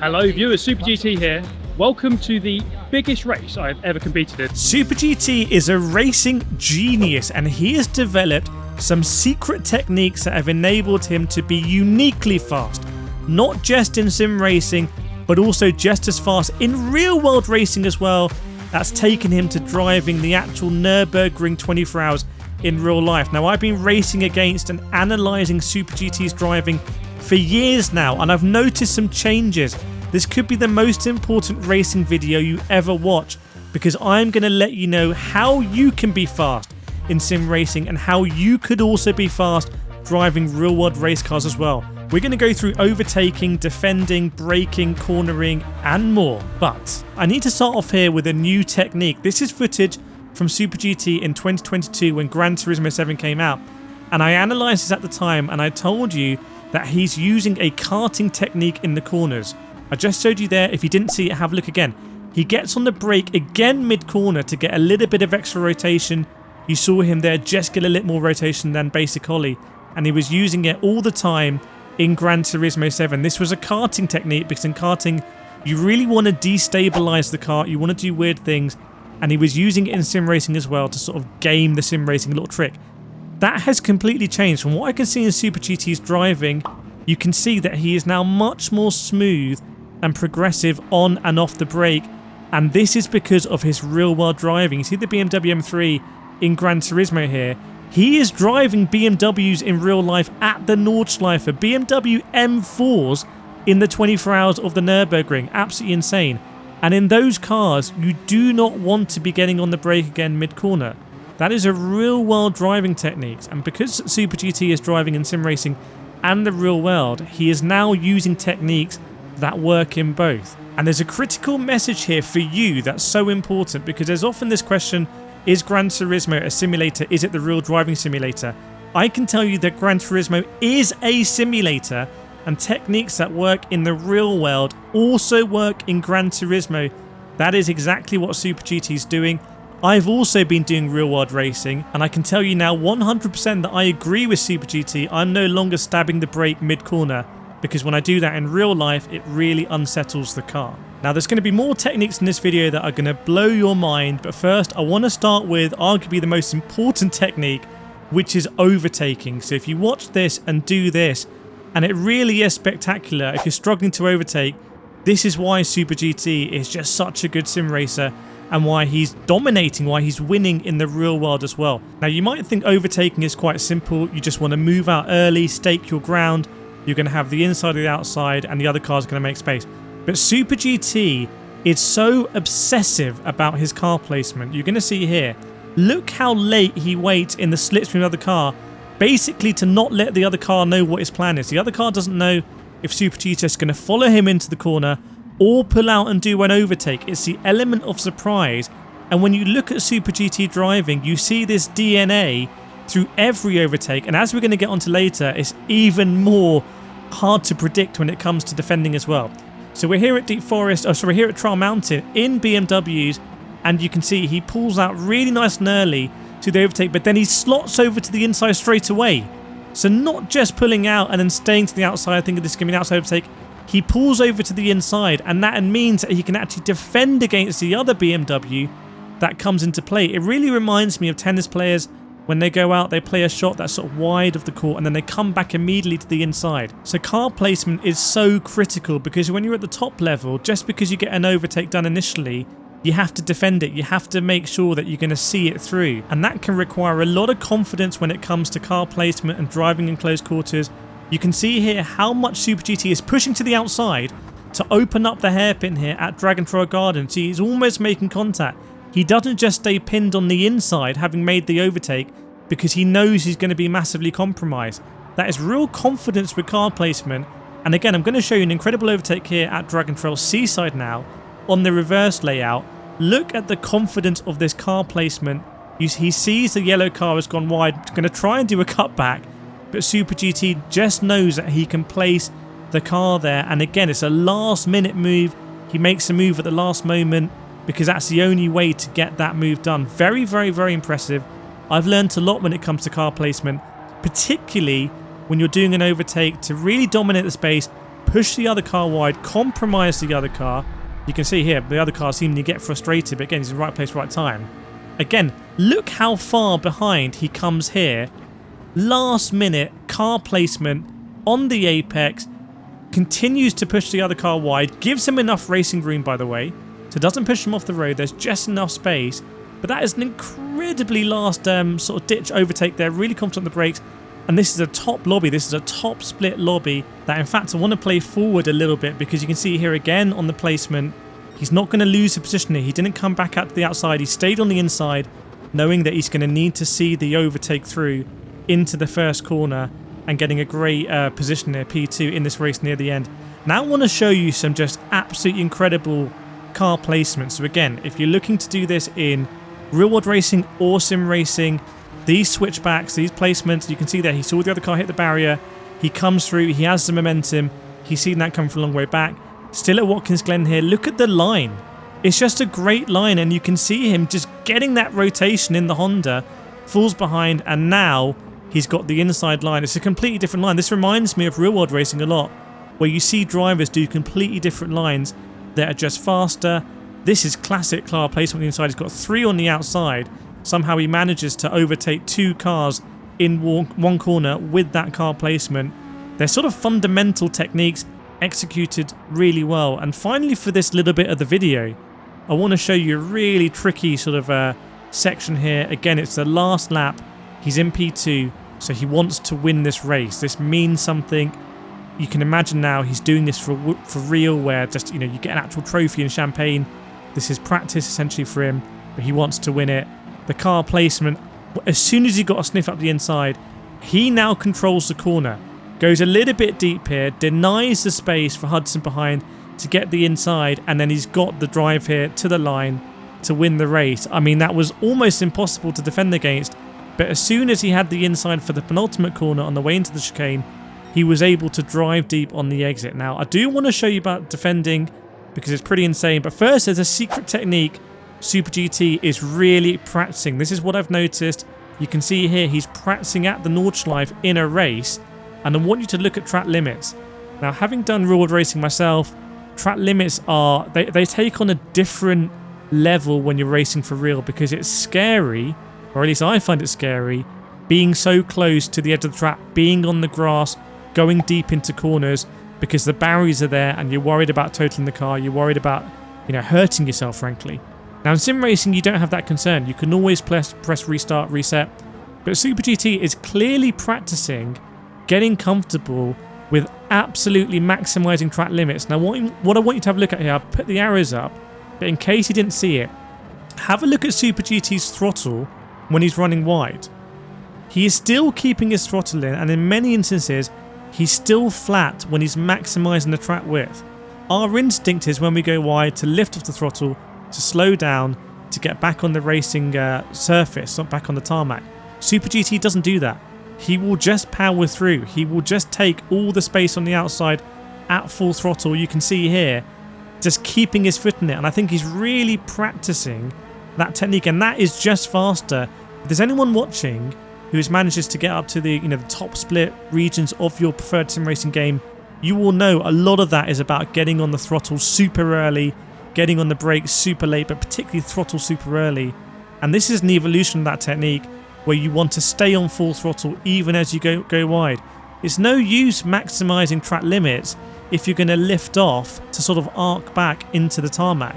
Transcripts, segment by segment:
Hello viewers, Super GT here. Welcome to the biggest race I've ever competed in. Super GT is a racing genius and he has developed some secret techniques that have enabled him to be uniquely fast. Not just in sim racing, but also just as fast in real world racing as well. That's taken him to driving the actual Nurburgring 24 hours in real life. Now I've been racing against and analysing Super GT's driving for years now, and I've noticed some changes. This could be the most important racing video you ever watch, because I'm going to let you know how you can be fast in sim racing and how you could also be fast driving real world race cars as well. We're going to go through overtaking, defending, braking, cornering and more. But I need to start off here with a new technique. This is footage from Super GT in 2022 when Gran Turismo 7 came out, and I analysed this at the time and I told you that he's using a karting technique in the corners. I just showed you there. If you didn't see it, have a look again. He gets on the brake again mid-corner to get a little bit of extra rotation. You saw him there just get a little more rotation than basic ollie, and he was using it all the time in Gran Turismo 7. This was a karting technique because in karting you really want to destabilize the kart, you want to do weird things, and he was using it in sim racing as well to sort of game the sim racing little trick. That has completely changed. From what I can see in Super GT's driving, you can see that he is now much more smooth and progressive on and off the brake, and this is because of his real world driving. You see the BMW M3 in Gran Turismo here. He is driving BMWs in real life at the Nordschleife, BMW M4s in the 24 hours of the Nurburgring. Absolutely insane. And in those cars, you do not want to be getting on the brake again mid-corner. That is a real world driving technique, and because Super GT is driving in sim racing and the real world, he is now using techniques that work in both. And there's a critical message here for you that's so important, because there's often this question, is Gran Turismo a simulator? Is it the real driving simulator? I can tell you that Gran Turismo is a simulator, and techniques that work in the real world also work in Gran Turismo. That is exactly what Super GT is doing. I've also been doing real world racing, and I can tell you now 100% that I agree with Super GT. I'm no longer stabbing the brake mid-corner, because when I do that in real life, it really unsettles the car. Now there's going to be more techniques in this video that are going to blow your mind, but first I want to start with arguably the most important technique, which is overtaking. So if you watch this and do this, and it really is spectacular, if you're struggling to overtake, this is why Super GT is just such a good sim racer, and why he's dominating, why he's winning in the real world as well. Now you might think overtaking is quite simple. You just want to move out early, stake your ground. You're going to have the inside or the outside, and the other car's going to make space. But Super GT is so obsessive about his car placement. You're going to see here, look how late he waits in the slipstream of the other car, basically to not let the other car know what his plan is. The other car doesn't know if Super GT is going to follow him into the corner or pull out and do an overtake. It's the element of surprise. And when you look at Super GT driving, you see this DNA through every overtake. And as we're going to get onto later, it's even more hard to predict when it comes to defending as well. So we're here at we're here at Trial Mountain in BMWs, and you can see he pulls out really nice and early to the overtake, but then he slots over to the inside straight away. So not just pulling out and then staying to the outside, thinking this is going to be an outside overtake. He pulls over to the inside, and that means that he can actually defend against the other BMW that comes into play. It really reminds me of tennis players. When they go out, they play a shot that's sort of wide of the court, and then they come back immediately to the inside. So car placement is so critical, because when you're at the top level, just because you get an overtake done initially, you have to defend it. You have to make sure that you're going to see it through. And that can require a lot of confidence when it comes to car placement and driving in close quarters. You can see here how much Super GT is pushing to the outside to open up the hairpin here at Dragon Trail Garden. See, he's almost making contact. He doesn't just stay pinned on the inside having made the overtake, because he knows he's going to be massively compromised. That is real confidence with car placement. And again, I'm going to show you an incredible overtake here at Dragon Trail Seaside now on the reverse layout. Look at the confidence of this car placement. He sees the yellow car has gone wide, going to try and do a cutback, but Super GT just knows that he can place the car there. And again, it's a last minute move. He makes a move at the last moment, because that's the only way to get that move done. Very, very, very impressive. I've learned a lot when it comes to car placement, particularly when you're doing an overtake, to really dominate the space, push the other car wide, compromise the other car. You can see here, the other car seems to get frustrated, but again, he's in the right place, right time. Again, look how far behind he comes here. Last minute car placement on the apex, continues to push the other car wide, gives him enough racing room, by the way, so doesn't push him off the road. There's just enough space, but that is an incredibly last sort of ditch overtake there, really confident on the brakes. And this is a top lobby, this is a top split lobby that in fact I want to play forward a little bit, because you can see here again on the placement, he's not going to lose the position here. He didn't come back out to the outside, he stayed on the inside, knowing that he's going to need to see the overtake through into the first corner and getting a great position there, P2 in this race near the end. Now I want to show you some just absolutely incredible car placement. So again, if you're looking to do this in real world racing or sim racing, these switchbacks, these placements, you can see there, he saw the other car hit the barrier, he comes through, he has the momentum, he's seen that come from a long way back. Still at Watkins Glen here, look at the line. It's just a great line, and you can see him just getting that rotation in the Honda, falls behind, and now he's got the inside line. It's a completely different line. This reminds me of real world racing a lot, where you see drivers do completely different lines that are just faster. This is classic car placement on the inside. He's got 3 on the outside. Somehow he manages to overtake 2 cars in one corner with that car placement. They're sort of fundamental techniques executed really well. And finally, for this little bit of the video, I want to show you a really tricky sort of section here. Again, it's the last lap. He's in P2, so he wants to win this race. This means something. You can imagine now he's doing this for real, where just, you know, you get an actual trophy and champagne. This is practice essentially for him, but he wants to win it. The car placement, as soon as he got a sniff up the inside, he now controls the corner. Goes a little bit deep here, denies the space for Hudson behind to get the inside, and then he's got the drive here to the line to win the race. I mean, that was almost impossible to defend against, but as soon as he had the inside for the penultimate corner on the way into the chicane, he was able to drive deep on the exit. Now, I do want to show you about defending, because it's pretty insane, but first there's a secret technique Super GT is really practicing. This is what I've noticed. You can see here he's practicing at the Nordschleife in a race, and I want you to look at track limits. Now, having done real world racing myself, track limits are, they take on a different level when you're racing for real, because it's scary, or at least I find it scary, being so close to the edge of the track, being on the grass, going deep into corners, because the barriers are there and you're worried about totaling the car, you're worried about, you know, hurting yourself, frankly. Now, in sim racing, you don't have that concern. You can always press restart, reset. But Super GT is clearly practicing getting comfortable with absolutely maximizing track limits. Now, what I want you to have a look at here, I'll put the arrows up, but in case you didn't see it, have a look at Super GT's throttle when he's running wide. He is still keeping his throttle in, and in many instances, he's still flat when he's maximizing the track width. Our instinct is when we go wide to lift off the throttle, to slow down, to get back on the racing surface, not back on the tarmac. Super GT doesn't do that. He will just power through. He will just take all the space on the outside at full throttle. You can see here, just keeping his foot in it. And I think he's really practicing that technique, and that is just faster. If there's anyone watching who manages to get up to the, you know, the top split regions of your preferred sim racing game, you will know a lot of that is about getting on the throttle super early, getting on the brakes super late, but particularly throttle super early. And this is an evolution of that technique, where you want to stay on full throttle even as you go wide. It's no use maximizing track limits if you're going to lift off to sort of arc back into the tarmac.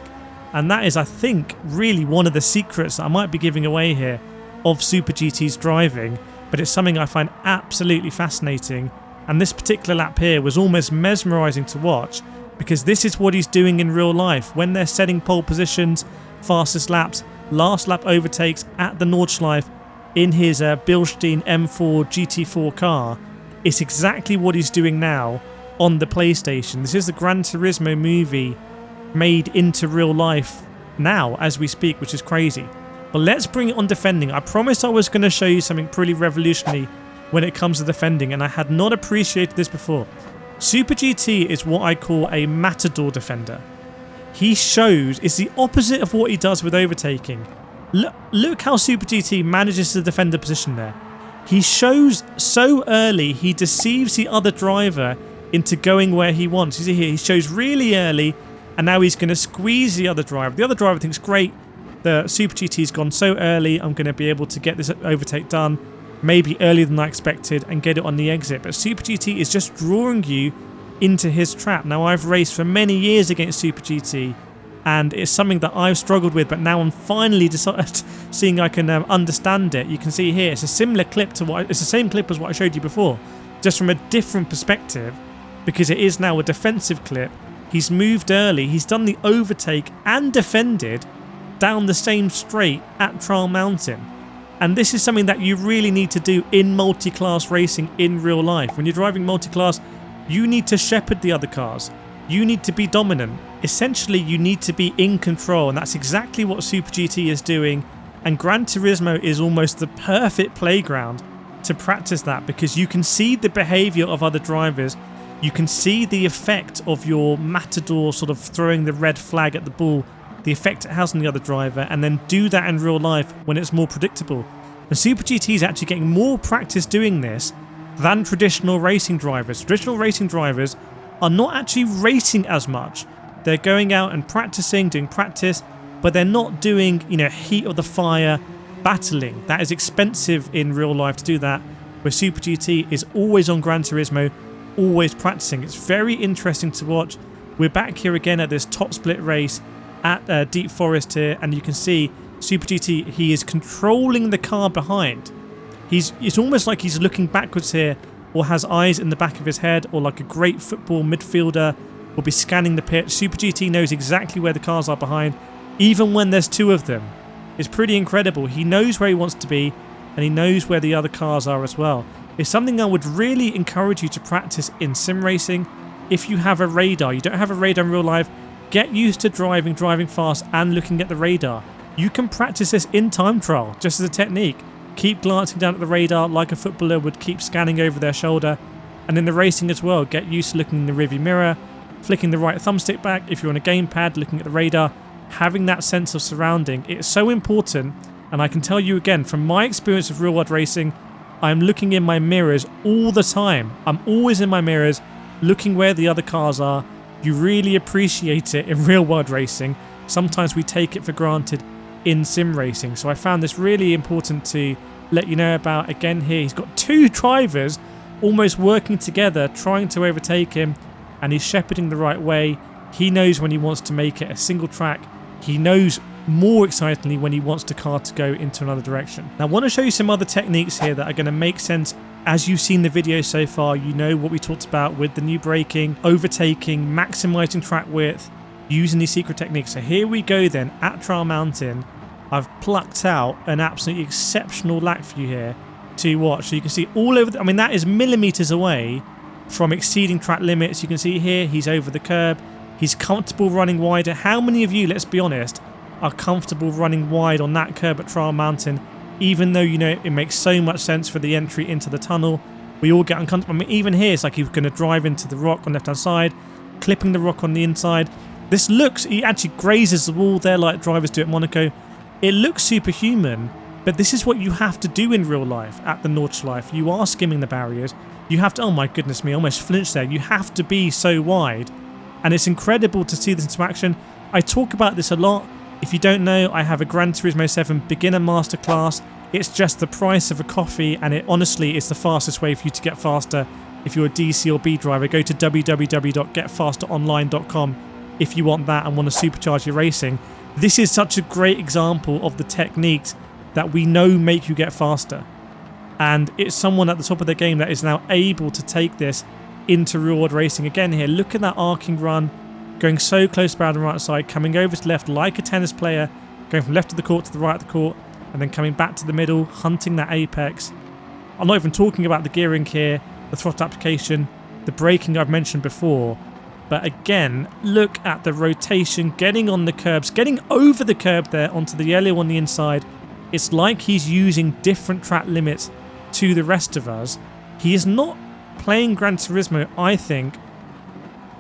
And that is, I think, really one of the secrets that I might be giving away here of Super GT's driving, but it's something I find absolutely fascinating. And this particular lap here was almost mesmerizing to watch, because this is what he's doing in real life. When they're setting pole positions, fastest laps, last lap overtakes at the Nordschleife in his Bilstein M4 GT4 car, it's exactly what he's doing now on the PlayStation. This is the Gran Turismo movie made into real life now as we speak, which is crazy. But let's bring it on defending. I promised I was going to show you something pretty revolutionary when it comes to defending, and I had not appreciated this before. Super GT is what I call a matador defender. He shows, it's the opposite of what he does with overtaking. Look how Super GT manages to defend the position there. He shows so early, he deceives the other driver into going where he wants. You see here, he shows really early, and now he's going to squeeze the other driver. The other driver thinks, great, the Super GT's gone so early, I'm going to be able to get this overtake done, maybe earlier than I expected, and get it on the exit. But Super GT is just drawing you into his trap. Now, I've raced for many years against Super GT, and it's something that I've struggled with, but now I'm finally seeing I can understand it. You can see here, it's a similar clip to it's the same clip as what I showed you before, just from a different perspective, because it is now a defensive clip. He's moved early, he's done the overtake and defended down the same straight at Trial Mountain. And this is something that you really need to do in multi-class racing in real life. When you're driving multi-class, you need to shepherd the other cars. You need to be dominant. Essentially, you need to be in control, and that's exactly what Super GT is doing. And Gran Turismo is almost the perfect playground to practice that, because you can see the behavior of other drivers. You can see the effect of your Matador sort of throwing the red flag at the ball, the effect it has on the other driver, and then do that in real life when it's more predictable. And Super GT is actually getting more practice doing this than traditional racing drivers. Traditional racing drivers are not actually racing as much. They're going out and practicing, doing practice, but they're not doing, heat of the fire, battling. That is expensive in real life to do that, where Super GT is always on Gran Turismo, always practicing. It's very interesting to watch. We're back here again at this top split race at Deep Forest here, and you can see Super GT, he is controlling the car behind. It's almost like he's looking backwards here, or has eyes in the back of his head, or like a great football midfielder will be scanning the pitch. Super GT knows exactly where the cars are behind, even when there's two of them. It's pretty incredible. He knows where he wants to be, and he knows where the other cars are as well. It's something I would really encourage you to practice in sim racing. If you have a radar, you don't have a radar in real life, get used to driving fast and looking at the radar. You can practice this in time trial, just as a technique. Keep glancing down at the radar like a footballer would keep scanning over their shoulder. And in the racing as well, get used to looking in the rearview mirror, flicking the right thumbstick back if you're on a gamepad, looking at the radar, having that sense of surrounding. It's so important, and I can tell you again, from my experience of real-world racing, I'm looking in my mirrors all the time. I'm always in my mirrors, looking where the other cars are. You really appreciate it in real-world racing. Sometimes we take it for granted in sim racing. So I found this really important to let you know about. Again here, he's got two drivers almost working together, trying to overtake him, and he's shepherding the right way. He knows when he wants to make it a single track. He knows, more excitingly, when he wants the car to go into another direction. Now I want to show you some other techniques here that are going to make sense. As you've seen the video so far, you know what we talked about with the new braking, overtaking, maximizing track width, using these secret techniques. So here we go then at Trial Mountain. I've plucked out an absolutely exceptional lap for you here to watch. So you can see all over, I mean, that is millimeters away from exceeding track limits. You can see here, he's over the curb. He's comfortable running wider. How many of you, let's be honest, are comfortable running wide on that curb at Trial Mountain, even though, it makes so much sense for the entry into the tunnel? We all get uncomfortable. I mean, even here, it's like he's going to drive into the rock on the left-hand side, clipping the rock on the inside. This looks, he actually grazes the wall there like drivers do at Monaco. It looks superhuman, but this is what you have to do in real life at the Nordschleife. You are skimming the barriers. You have to, oh my goodness me, I almost flinched there. You have to be so wide, and it's incredible to see this into action. I talk about this a lot. If you don't know, I have a Gran Turismo 7 beginner masterclass. It's just the price of a coffee, and it honestly is the fastest way for you to get faster. If you're a DC or B driver, go to www.getfasteronline.com if you want that and want to supercharge your racing. This is such a great example of the techniques that we know make you get faster. And it's someone at the top of the game that is now able to take this into real-world racing. Again here, look at that arcing run, going so close around the right side, coming over to the left like a tennis player, going from left of the court to the right of the court, and then coming back to the middle, hunting that apex. I'm not even talking about the gearing here, the throttle application, the braking I've mentioned before. But again, look at the rotation, getting on the curbs, getting over the curb there onto the yellow on the inside. It's like he's using different track limits to the rest of us. He is not playing Gran Turismo, I think,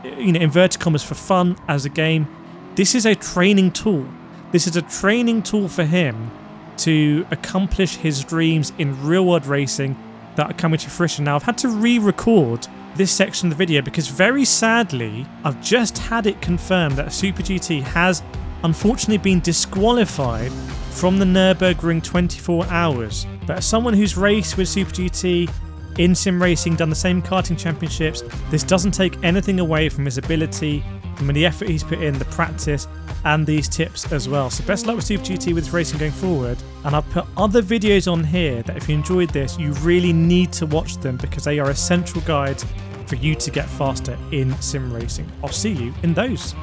inverted commas, for fun as a game. This is a training tool. This is a training tool for him to accomplish his dreams in real-world racing that are coming to fruition. Now, I've had to re-record this section of the video because very sadly, I've just had it confirmed that Super GT has unfortunately been disqualified from the Nurburgring 24 hours. But as someone who's raced with Super GT in sim racing, done the same karting championships, this doesn't take anything away from his ability, from the effort he's put in, the practice, and these tips as well. So best of luck with Super GT with his racing going forward. And I've put other videos on here that if you enjoyed this, you really need to watch them because they are essential guides for you to get faster in sim racing. I'll see you in those.